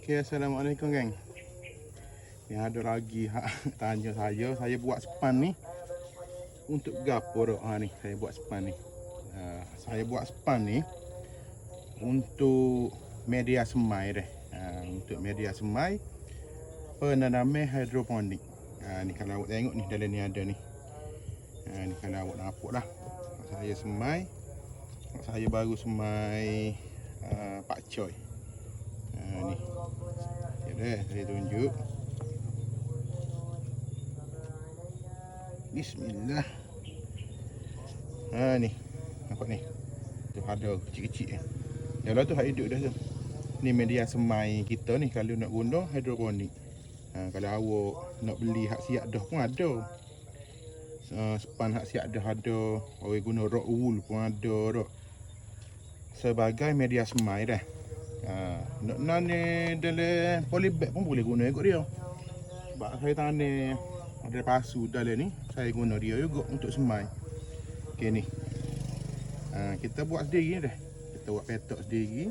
Okey, Assalamualaikum geng. Ni ada lagi tanya saya buat span ni untuk gapo dak? Ha ni, saya buat span ni. Saya buat span ni untuk media semai deh. Untuk media semai penanaman hidroponik. Ni kalau awak tengok ni dalam ni ada ni. Ni kalau awak nampak dah. Saya semai. Saya baru semai Pak Coy. Ni. Okay, saya tunjuk. Bismillah. Ni. Nampak ni. Tu ada kecil-kecil ni. Yang tu hak hidup dah tu. Ni media semai kita ni kalau nak guna hidroponik. Kalau awak nak beli hak siap dah pun ada. Span hak siap dah ada. Orang guna rock wool pun ada dak. Sebagai media semai dah. Nak nane dalam polybag pun boleh guna ikut dia. Sebab saya tanam ada pasu dalam ni, saya guna dia juga untuk semai. Okey ni. Kita buat sendiri dah. Kita buat petok sendiri.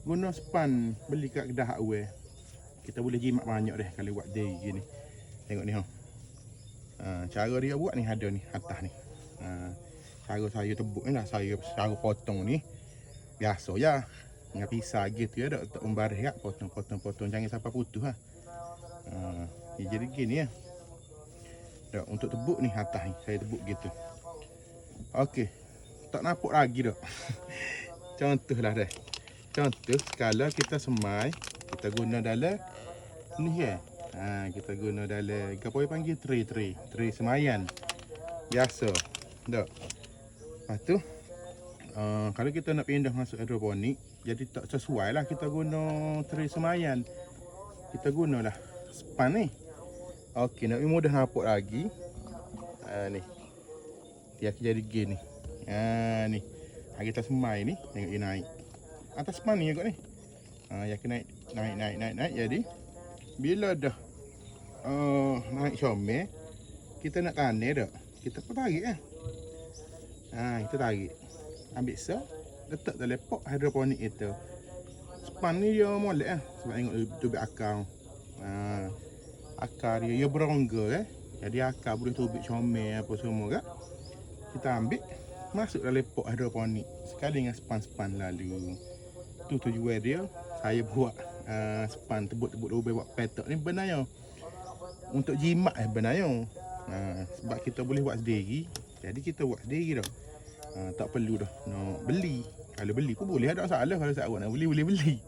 Guna span beli kat kedai hardware. Kita boleh jimat banyak dah kalau buat sendiri ni. Tengok ni ha. Cara dia buat ni ada ni atas ni. Cara saya tebuk ni lah, saya cara potong ni biasa je. Dengan pisau gitu ya, tak membaris kat potong jangan sampai putus ha. Dia jadi gini ya. Dak untuk tebuk ni atas ni, saya tebuk gitu. Okey. Tak nampak lagi dak. Contohlah dah. Contoh kalau kita semai, kita guna dalam ni ya. Kita guna dalam apa dia panggil tray semayan. Biasa. Dak. Lepas tu kalau kita nak pindah masuk hidroponik, jadi tak sesuai lah kita guna tray semayan. Kita gunalah span ni. Okey, nak mudah nampak lagi. Ni. Dia jadi gini. Ni. Kita semai ni, tengok dia naik. Atas span ni juga ni. Yang kena naik. Jadi bila dah naik comel, kita nak tanam dak. Kita pun tarik kan. Kita tarik. Ambil sel, letak dalam pot hidroponik itu. Span ni dia molek lah. Sebab tengok tubik akar. Akar dia berongga Jadi akar boleh tubik comel apa semua kan. Kita ambil, masuk dalam pot hidroponik. Sekali dengan span-span lalu. Tu tujuan dia. Saya buat span tebuk-tebuk lubang buat petok ni benarnya. Untuk jimat benarnya. Sebab kita boleh buat sendiri. Jadi kita buat sendiri dah. Tak perlu dah nak beli. Kalau beli pun boleh, ada masalah. Kalau saya awak nak beli, boleh beli.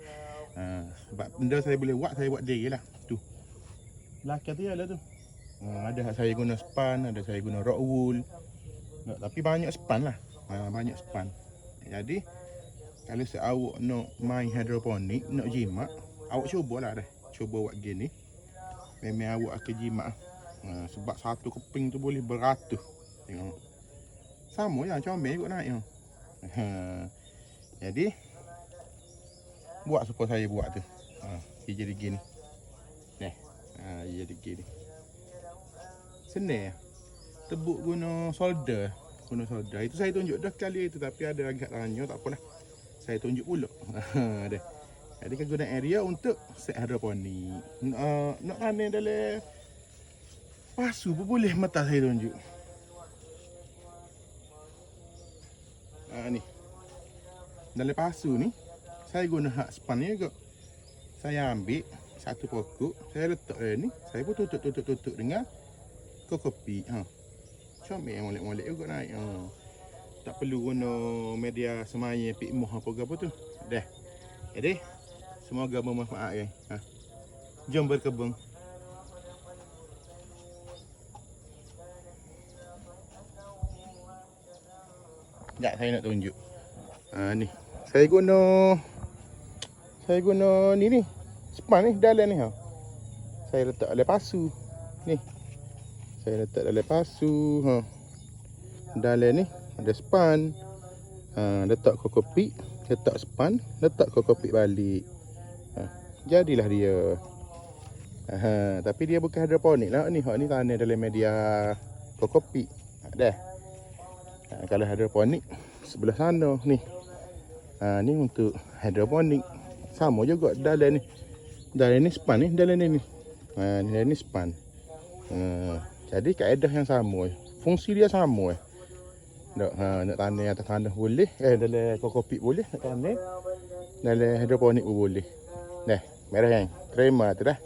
Sebab benda saya boleh buat, saya buat sendiri lah. Tu belakang tu lah tu. Ada saya guna span, ada saya guna rock wool. Tapi banyak span lah. Banyak span. Jadi kalau awak nak main hidroponik, nak jimat, awak cubalah dah. Cuba buat gini. Memang awak akan jimat. Sebab satu keping tu boleh beratus. Tengok. Sama je, comel juga naik. Jadi buat supaya saya buat tu. Dia jadi gini. Dia jadi gini. Senang. Tebuk guna solder. Itu saya tunjuk dah kali itu, tapi ada agak tanya, tak apalah. Saya tunjuk pula. Dah. Jadi kegunaan dia untuk set hidroponik. Nak tanam dalam pasu pun boleh, mata saya tunjuk. Ni. Dalam pasu ni, saya guna hak span ni juga. Saya ambil satu pokok, saya letak ni, saya pun tutup dengan kokopi. Comel molek-molek juga naik. Tak perlu guna media semai pikmoh apa tu. Dah. Jadi semoga bermanfaat kan. Jom berkebun. Sekejap saya nak tunjuk. Ni. Saya guna ni. Span ni dalam ni. Saya letak dalam pasu. Ni. Saya letak dalam pasu. Dalam ni ada span. Letak kokopik, letak span, letak kokopik balik. Jadilah dia. Tapi dia bukan hidroponik lah ni. Hak ni tanam dalam media kokopik. Dah. Kalau hidroponik sebelah sana ni. Ni untuk hidroponik. Sama juga dalam ni. Dalam ni span ni, dalam ni. Dalam ni span. Jadi kaedah yang sama. Fungsi dia sama. Nak tanam atas tanah boleh. Dalam kokopik boleh nak tanam. Dalam hidroponik pun boleh. Dah, merah yang. Krema tu dah.